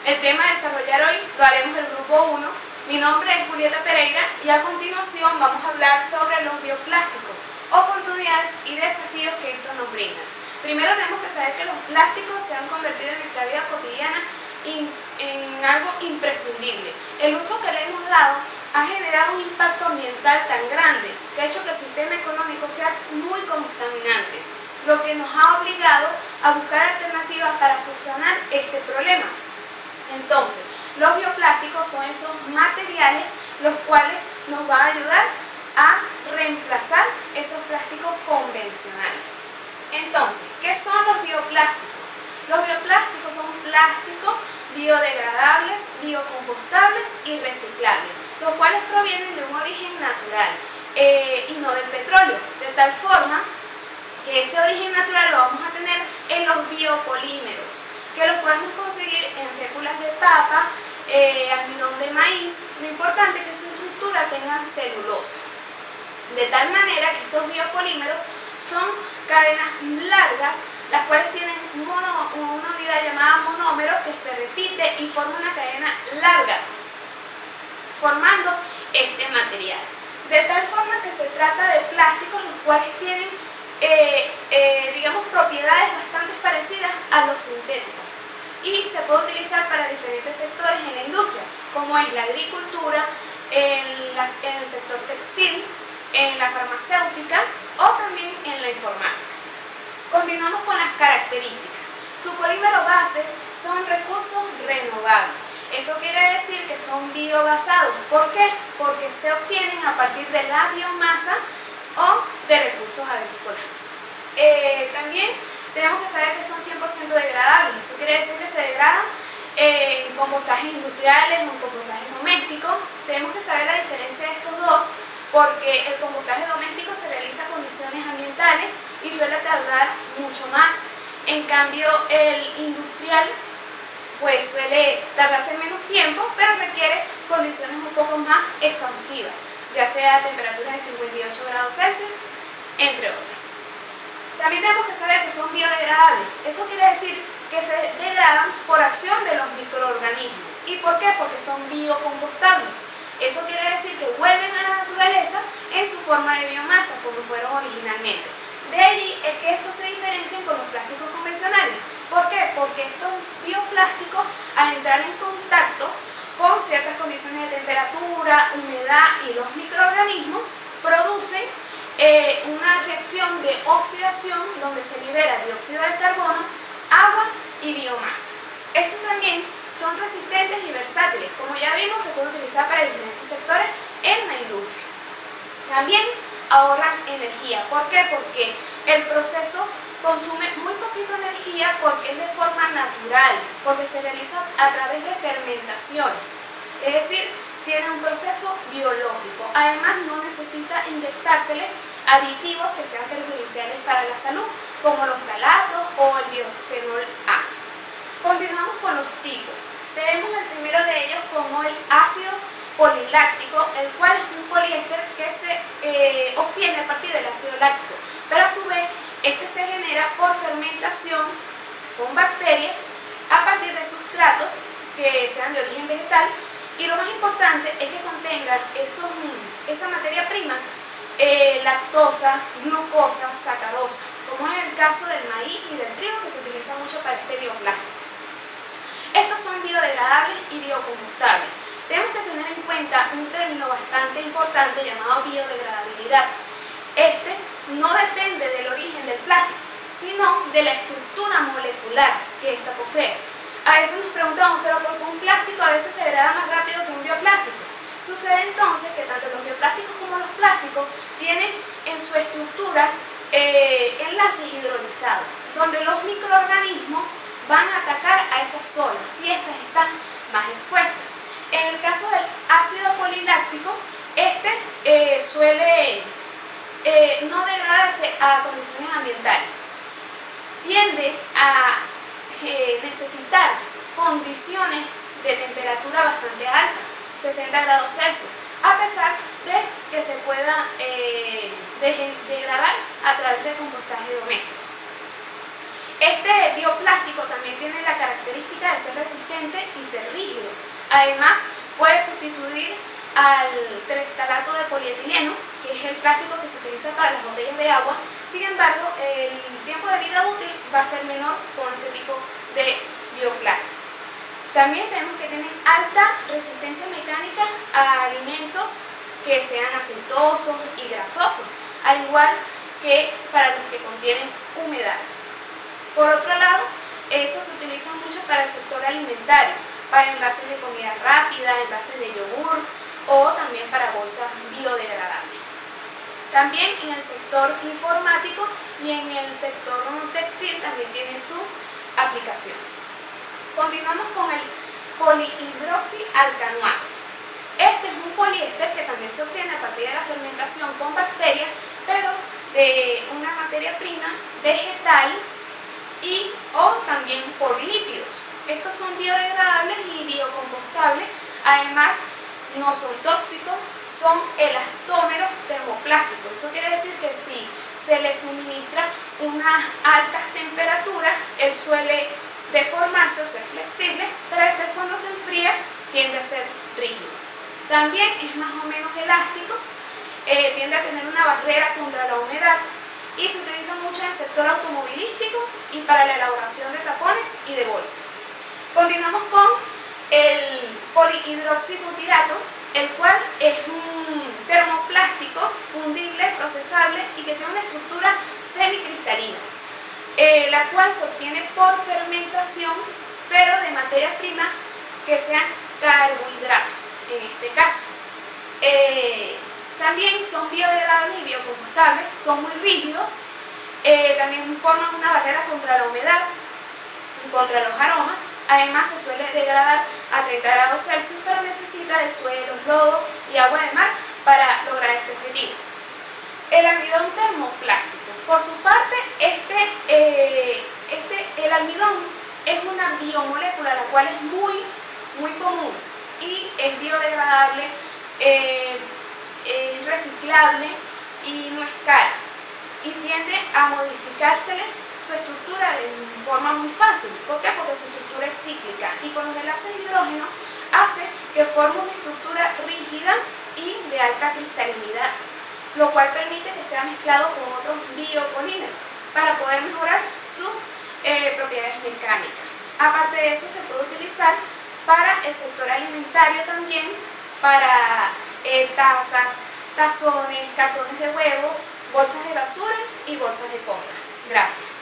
El tema a desarrollar hoy lo haremos el grupo 1. Mi nombre es Julieta Pereira y a continuación vamos a hablar sobre los bioplásticos, oportunidades y desafíos que estos nos brindan. Primero tenemos que saber que los plásticos se han convertido en nuestra vida cotidiana en algo imprescindible. El uso que le hemos dado ha generado un impacto ambiental tan grande que ha hecho que el sistema económico sea muy contaminante, lo que nos ha obligado a buscar alternativas para solucionar este problema. Entonces, los bioplásticos son esos materiales los cuales nos van a ayudar a reemplazar esos plásticos convencionales. Entonces, ¿qué son los bioplásticos? Los bioplásticos son plásticos biodegradables, biocompostables y reciclables, los cuales provienen de un origen natural y no del petróleo, de tal forma que ese origen natural lo vamos a tener en los biopolímeros, que los podemos conseguir en féculas de papa, almidón de maíz. Lo importante es que su estructura tenga celulosa, de tal manera que estos biopolímeros son cadenas largas, las cuales tienen una unidad llamada monómero que se repite y forma una cadena larga, formando este material. De tal forma que se trata de plásticos los cuales tienen digamos, propiedades bastante parecidas a los sintéticos y se puede utilizar para diferentes sectores en la industria, como es la agricultura, en el sector textil, en la farmacéutica o también en la informática. Continuamos con las características. Su polímero base son recursos renovables. Eso quiere decir que son biobasados. ¿Por qué? Porque se obtienen a partir de la biomasa o de recursos agrícolas. También tenemos que saber que son 100% degradables. Eso quiere decir que se degradan en compostajes industriales o en compostajes domésticos. Tenemos que saber la diferencia de estos dos, porque el compostaje doméstico se realiza a condiciones ambientales y suele tardar mucho más. En cambio, el industrial pues suele tardarse menos tiempo, pero requiere condiciones un poco más exhaustivas, ya sea temperaturas de 58 grados Celsius, entre otras. También tenemos que saber que son biodegradables. Eso quiere decir que se degradan por acción de los microorganismos. ¿Y por qué? Porque son biocompostables. Eso quiere decir que vuelven a la naturaleza en su forma de biomasa, como fueron originalmente. De allí es que estos se diferencian con los plásticos convencionales. ¿Por qué? Porque estos bioplásticos, al entrar en contacto con ciertas condiciones de temperatura, humedad y los microorganismos, producen una reacción de oxidación donde se libera dióxido de carbono, agua y biomasa. Estos también son resistentes y versátiles. Como ya vimos, se pueden utilizar para diferentes sectores en la industria. También ahorran energía. ¿Por qué? Porque el proceso consume muy poquita energía porque es de forma natural, porque se realiza a través de fermentación. Es decir, tiene un proceso biológico. Además, no necesita inyectársele aditivos que sean perjudiciales para la salud, como los talatos o el biofenol A. Continuamos con los tipos. Tenemos el primero de ellos como el ácido poliláctico, el cual es un poliéster que se obtiene a partir del ácido láctico, pero a su vez este se genera por fermentación con bacterias a partir de sustratos que sean de origen vegetal, y lo más importante es que contengan esa materia prima, lactosa, glucosa, sacarosa, como en el caso del maíz y del trigo, que se utiliza mucho para este bioplástico. Estos son biodegradables y biocompostables. Tenemos que tener en cuenta un término bastante importante llamado biodegradabilidad. Este no depende del origen del plástico, sino de la estructura molecular que ésta posee. A veces nos preguntamos, ¿pero por qué un plástico a veces se degrada más rápido que un bioplástico? Sucede entonces que tanto los bioplásticos como los plásticos tienen en su estructura enlaces hidrolizados, donde los microorganismos van a atacar a esas zonas si estas están más expuestas. En el caso del ácido poliláctico, este suele no degradarse a condiciones ambientales. Tiende a necesitar condiciones de temperatura bastante altas, 60 grados Celsius, a pesar de que se pueda degradar a través del compostaje doméstico. Este bioplástico también tiene la característica de ser resistente y ser Además, puede sustituir al terestalato de polietileno, que es el plástico que se utiliza para las botellas de agua. Sin embargo, el tiempo de vida útil va a ser menor con este tipo de bioplástico. También tenemos que tener alta resistencia mecánica a alimentos que sean aceitosos y grasosos, al igual que para los que contienen humedad. Por otro lado, estos se utilizan mucho para el sector alimentario, para envases de comida rápida, envases de yogur o también para bolsas biodegradables. También en el sector informático y en el sector textil también tiene su aplicación. Continuamos con el polihidroxialcanoato. Este es un poliéster que también se obtiene a partir de la fermentación con bacterias, pero de una materia prima vegetal y o también por lípidos. Estos son biodegradables y biocompostables. Además, no son tóxicos, son elastómeros termoplásticos. Eso quiere decir que si se le suministra unas altas temperaturas, él suele deformarse o ser flexible, pero después cuando se enfría tiende a ser rígido. También es más o menos elástico, tiende a tener una barrera contra la humedad y se utiliza mucho en el sector automovilístico y para la elaboración de tapones y de bolsas. Continuamos con el polihidroxibutirato, el cual es un termoplástico fundible, procesable y que tiene una estructura semicristalina, la cual se obtiene por fermentación, pero de materias primas que sean carbohidratos, en este caso. También son biodegradables y biocompostables, son muy rígidos, también forman una barrera contra la humedad y contra los aromas. Además, se suele degradar a 30 grados Celsius, pero necesita de suelos, lodo y agua de mar para lograr este objetivo. El almidón termoplástico. Por su parte, el almidón es una biomolécula, la cual es muy común y es biodegradable, es reciclable y no es caro. Y tiende a modificársele su estructura de forma muy fácil. ¿Por qué? Porque su estructura es cíclica y con los enlaces de hidrógeno hace que forme una estructura rígida y de alta cristalinidad, lo cual permite que sea mezclado con otros biopolímeros para poder mejorar sus propiedades mecánicas. Aparte de eso, se puede utilizar para el sector alimentario también, para tazas, tazones, cartones de huevo, bolsas de basura y bolsas de compra. Gracias.